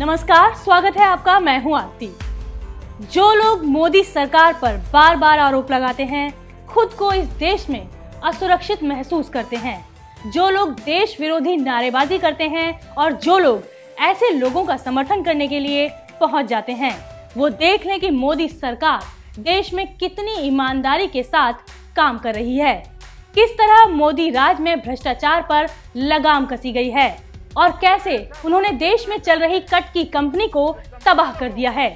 नमस्कार, स्वागत है आपका। मैं हूं आरती। जो लोग मोदी सरकार पर बार बार आरोप लगाते हैं, खुद को इस देश में असुरक्षित महसूस करते हैं, जो लोग देश विरोधी नारेबाजी करते हैं और जो लोग ऐसे लोगों का समर्थन करने के लिए पहुंच जाते हैं, वो देख लें कि मोदी सरकार देश में कितनी ईमानदारी के साथ काम कर रही है, किस तरह मोदी राज में भ्रष्टाचार पर लगाम कसी गई है और कैसे उन्होंने देश में चल रही कट की कंपनी को तबाह कर दिया है।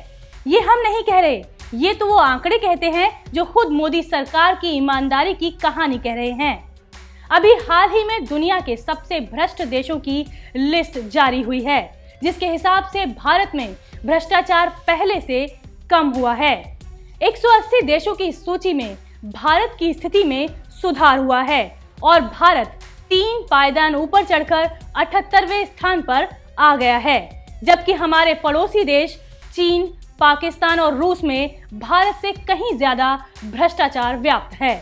ये हम नहीं कह रहे, ये तो वो आंकड़े कहते हैं जो खुद मोदी सरकार की ईमानदारी की कहानी कह रहे हैं। अभी हाल ही में दुनिया के सबसे भ्रष्ट देशों की लिस्ट जारी हुई है, जिसके हिसाब से भारत में भ्रष्टाचार पहले से कम हुआ है। 180 देशों की सूची में भारत की स्थिति में सुधार हुआ है और भारत 3 पायदान ऊपर चढ़कर 78वें स्थान पर आ गया है, जबकि हमारे पड़ोसी देश चीन, पाकिस्तान और रूस में भारत से कहीं ज्यादा भ्रष्टाचार व्याप्त है।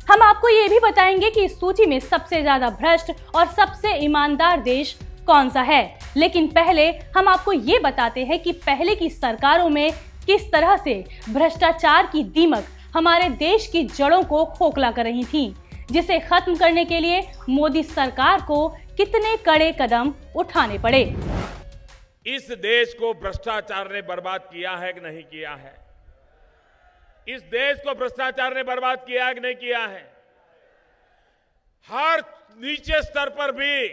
हम आपको ये भी बताएंगे कि इस सूची में सबसे ज्यादा भ्रष्ट और सबसे ईमानदार देश कौन सा है। लेकिन पहले हम आपको ये बताते हैं कि पहले की सरकारों में किस तरह से भ्रष्टाचार की दीमक हमारे देश की जड़ों को खोखला कर रही थी, जिसे खत्म करने के लिए मोदी सरकार को कितने कड़े कदम उठाने पड़े। इस देश को भ्रष्टाचार ने बर्बाद किया है कि नहीं किया है? इस देश को भ्रष्टाचार ने बर्बाद किया है कि नहीं किया है? हर नीचे स्तर पर भी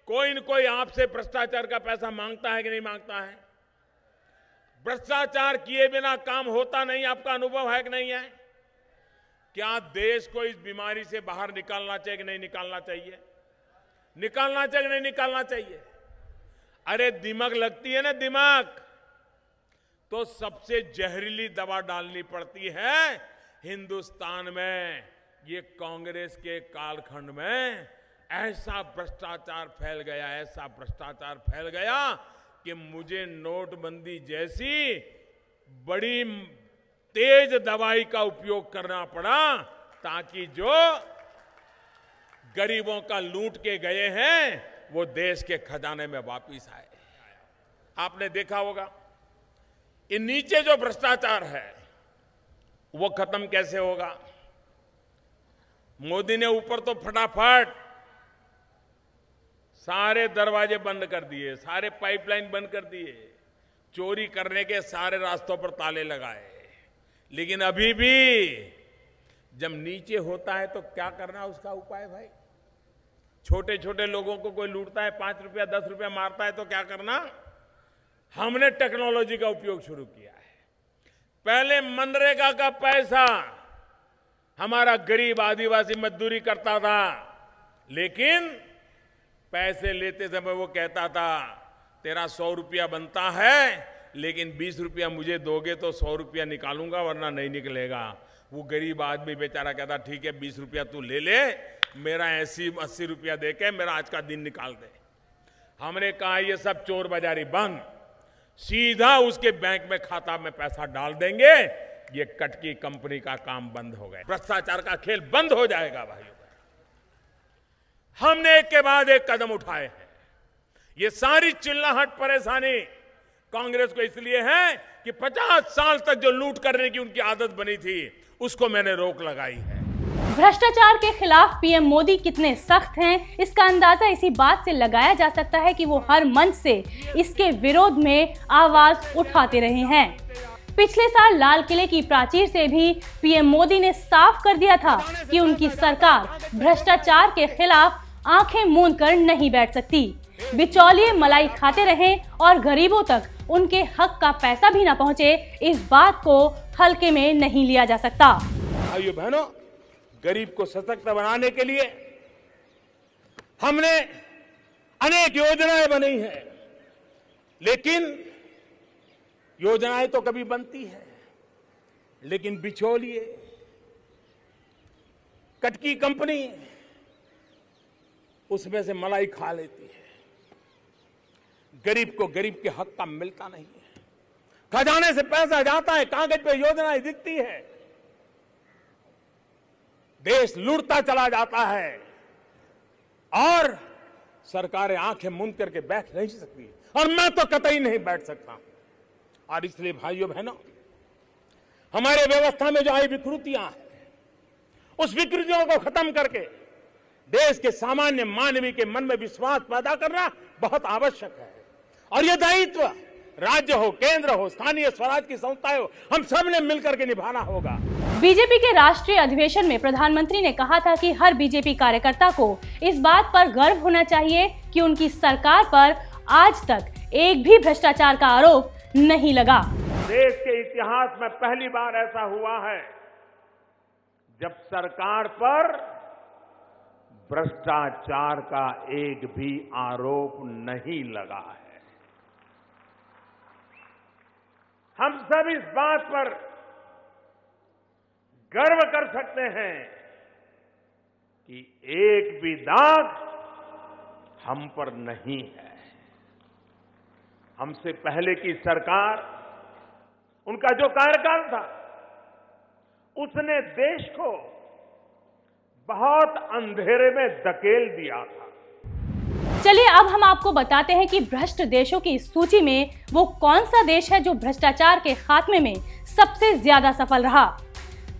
कोई न कोई आपसे भ्रष्टाचार का पैसा मांगता है कि नहीं मांगता है? भ्रष्टाचार किए बिना काम होता नहीं, आपका अनुभव है कि नहीं है? क्या देश को इस बीमारी से बाहर निकालना चाहिए कि नहीं निकालना चाहिए? निकालना चाहिए कि नहीं निकालना चाहिए? अरे दिमाग लगती है ना, दिमाग तो सबसे जहरीली दवा डालनी पड़ती है हिंदुस्तान में। ये कांग्रेस के कालखंड में ऐसा भ्रष्टाचार फैल गया, ऐसा भ्रष्टाचार फैल गया कि मुझे नोटबंदी जैसी बड़ी तेज दवाई का उपयोग करना पड़ा ताकि जो गरीबों का लूट के गए हैं वो देश के खजाने में वापस आए। आपने देखा होगा कि नीचे जो भ्रष्टाचार है वो खत्म कैसे होगा? मोदी ने ऊपर तो फटाफट सारे दरवाजे बंद कर दिए, सारे पाइपलाइन बंद कर दिए, चोरी करने के सारे रास्तों पर ताले लगाए। लेकिन अभी भी जब नीचे होता है तो क्या करना उसका उपाय भाई? छोटे छोटे लोगों को कोई लूटता है, 5 रुपया 10 रुपया मारता है तो क्या करना? हमने टेक्नोलॉजी का उपयोग शुरू किया है। पहले मनरेगा का पैसा हमारा गरीब आदिवासी मजदूरी करता था, लेकिन पैसे लेते समय वो कहता था तेरा 100 रुपया बनता है, लेकिन 20 रुपया मुझे दोगे तो 100 रुपया निकालूंगा वरना नहीं निकलेगा। वो गरीब आदमी बेचारा कहता ठीक है 20 रुपया तू ले ले, मेरा 80 रुपया देके मेरा आज का दिन निकाल दे। हमने कहा ये सब चोर बाजारी बंद, सीधा उसके बैंक में खाता में पैसा डाल देंगे, ये कटकी कंपनी का काम बंद हो गया, भ्रष्टाचार का खेल बंद हो जाएगा भाइयों। हमने एक के बाद एक कदम उठाए हैं। ये सारी चिल्लाहट परेशानी कांग्रेस को इसलिए है कि 50 साल तक जो लूट करने की उनकी आदत बनी थी उसको मैंने रोक लगाई है। भ्रष्टाचार के खिलाफ पीएम मोदी कितने सख्त हैं, इसका अंदाजा इसी बात से लगाया जा सकता है कि वो हर मंच से इसके विरोध में आवाज उठाते रहे हैं। पिछले साल लाल किले की प्राचीर से भी पीएम मोदी ने साफ कर दिया था कि उनकी सरकार भ्रष्टाचार के खिलाफ आंखें मूंद कर नहीं बैठ सकती। बिचौलिए मलाई खाते रहें और गरीबों तक उनके हक का पैसा भी ना पहुंचे, इस बात को हल्के में नहीं लिया जा सकता। भाइयों बहनों, गरीब को सशक्त बनाने के लिए हमने अनेक योजनाएं बनाई हैं, लेकिन योजनाएं तो कभी बनती है, लेकिन बिचौलिए कटकी कंपनी उसमें से मलाई खा लेती है। गरीब को गरीब के हक का मिलता नहीं है। खजाने से पैसा जाता है, कागज पे योजनाएं दिखती है, देश लूटता चला जाता है और सरकारें आंखें मूंद करके बैठ नहीं सकती और मैं तो कतई नहीं बैठ सकता। और इसलिए भाइयों बहनों, हमारे व्यवस्था में जो आई विकृतियां हैं, उस विकृतियों को खत्म करके देश के सामान्य मानवीय के मन में विश्वास पैदा करना बहुत आवश्यक है। और यह दायित्व राज्य हो, केंद्र हो, स्थानीय स्वराज की संस्थाएं हो, हम सब ने मिलकर के निभाना होगा। बीजेपी के राष्ट्रीय अधिवेशन में प्रधानमंत्री ने कहा था कि हर बीजेपी कार्यकर्ता को इस बात पर गर्व होना चाहिए कि उनकी सरकार पर आज तक एक भी भ्रष्टाचार का आरोप नहीं लगा। देश के इतिहास में पहली बार ऐसा हुआ है जब सरकार पर भ्रष्टाचार का एक भी आरोप नहीं लगा है। हम सब इस बात पर गर्व कर सकते हैं कि एक भी दाग हम पर नहीं है। हमसे पहले की सरकार, उनका जो कार्यकाल था, उसने देश को बहुत अंधेरे में धकेल दिया था। चलिए अब हम आपको बताते हैं कि भ्रष्ट देशों की इस सूची में वो कौन सा देश है जो भ्रष्टाचार के खात्मे में सबसे ज्यादा सफल रहा।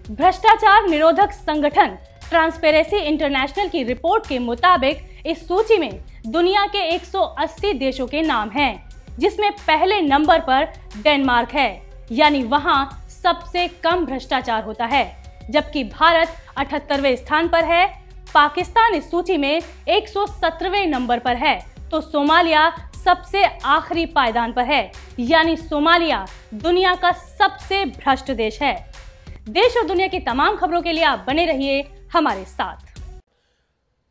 भ्रष्टाचार निरोधक संगठन ट्रांसपेरेंसी इंटरनेशनल की रिपोर्ट के मुताबिक इस सूची में दुनिया के 180 देशों के नाम हैं, जिसमें पहले नंबर पर डेनमार्क है, यानी वहां सबसे कम भ्रष्टाचार होता है, जबकि भारत 78वें स्थान पर है। पाकिस्तान इस सूची में 117वें नंबर पर है, तो सोमालिया सबसे आखिरी पायदान पर है, यानी सोमालिया दुनिया का सबसे भ्रष्ट देश है। देश और दुनिया की तमाम खबरों के लिए आप बने रहिए हमारे साथ।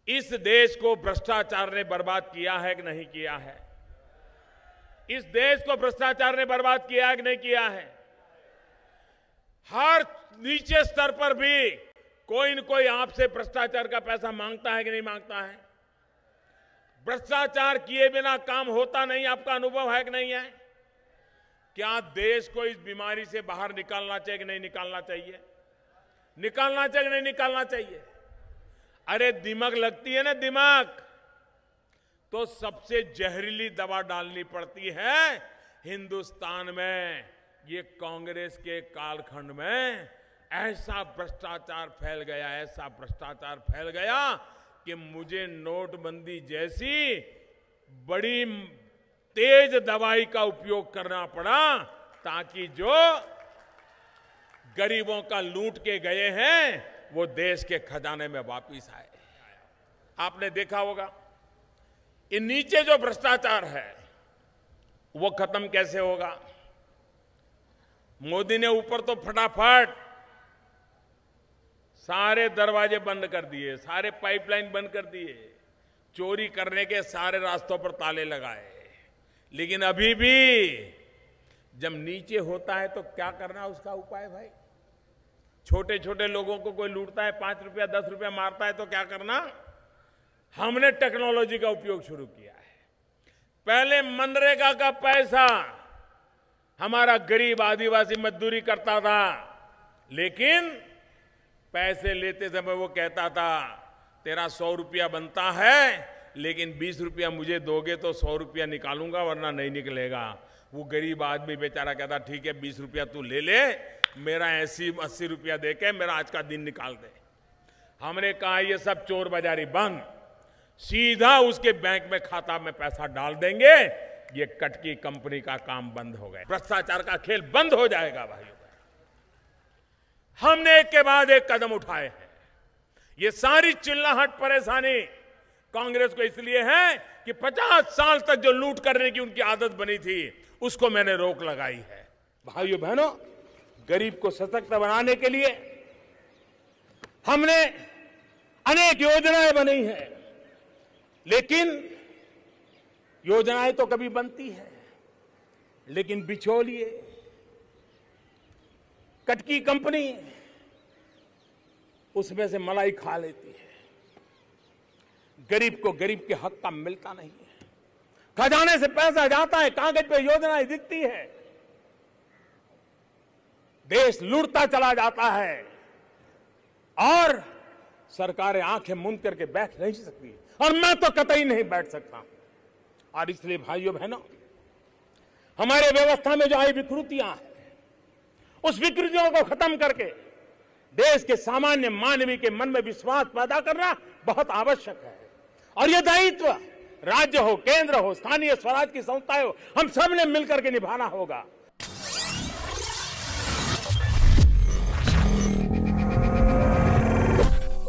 इस देश को भ्रष्टाचार ने बर्बाद किया है कि नहीं किया है? इस देश को भ्रष्टाचार ने बर्बाद किया है कि नहीं किया है? हर नीचे स्तर पर भी कोई न कोई आपसे भ्रष्टाचार का पैसा मांगता है कि नहीं मांगता है? भ्रष्टाचार किए बिना काम होता नहीं, आपका अनुभव है कि नहीं है? क्या देश को इस बीमारी से बाहर निकालना चाहिए कि नहीं निकालना चाहिए? निकालना चाहिए कि नहीं निकालना चाहिए? अरे दिमाग लगती है ना, दिमाग तो सबसे जहरीली दवा डालनी पड़ती है। हिंदुस्तान में ये कांग्रेस के कालखंड में ऐसा भ्रष्टाचार फैल गया, ऐसा भ्रष्टाचार फैल गया कि मुझे नोटबंदी जैसी बड़ी तेज दवाई का उपयोग करना पड़ा ताकि जो गरीबों का लूट के गए हैं वो देश के खजाने में वापिस आए। आपने देखा होगा इन नीचे जो भ्रष्टाचार है वो खत्म कैसे होगा? मोदी ने ऊपर तो फटाफट सारे दरवाजे बंद कर दिए, सारे पाइपलाइन बंद कर दिए, चोरी करने के सारे रास्तों पर ताले लगाए। लेकिन अभी भी जब नीचे होता है तो क्या करना उसका उपाय भाई? छोटे छोटे लोगों को कोई लूटता है, 5 रुपया 10 रुपया मारता है तो क्या करना? हमने टेक्नोलॉजी का उपयोग शुरू किया है। पहले मनरेगा का पैसा हमारा गरीब आदिवासी मजदूरी करता था, लेकिन पैसे लेते समय वो कहता था तेरा 100 रुपया बनता है, लेकिन 20 रुपया मुझे दोगे तो 100 रुपया निकालूंगा वरना नहीं निकलेगा। वो गरीब आदमी बेचारा कहता ठीक है 20 रुपया तू ले ले, मेरा 80 रुपया दे के मेरा आज का दिन निकाल दे। हमने कहा ये सब चोर बाजारी बंद, सीधा उसके बैंक में खाता में पैसा डाल देंगे, ये कटकी कंपनी का काम बंद हो गया, भ्रष्टाचार का खेल बंद हो जाएगा भाइयों। हमने एक के बाद एक कदम उठाए हैं। ये सारी चिल्लाहट परेशानी कांग्रेस को इसलिए है कि 50 साल तक जो लूट करने की उनकी आदत बनी थी उसको मैंने रोक लगाई है। भाइयों बहनों, गरीब को सशक्त बनाने के लिए हमने अनेक योजनाएं बनाई हैं, लेकिन योजनाएं तो कभी बनती है लेकिन बिचौलिए कटकी कंपनी उसमें से मलाई खा लेती है। गरीब को गरीब के हक का मिलता नहीं है। खजाने से पैसा जाता है, कागज पे योजनाएं दिखती है, देश लूटता चला जाता है और सरकारें आंखें मूंद करके बैठ नहीं सकती और मैं तो कतई नहीं बैठ सकता। और इसलिए भाइयों बहनों, हमारे व्यवस्था में जो आई विकृतियां हैं, उस विकृतियों को खत्म करके देश के सामान्य मानवीय के मन में विश्वास पैदा करना बहुत आवश्यक है। और यह दायित्व राज्य हो, केंद्र हो, स्थानीय स्वराज की संस्थाएं हो, हम सब ने मिलकर के निभाना होगा।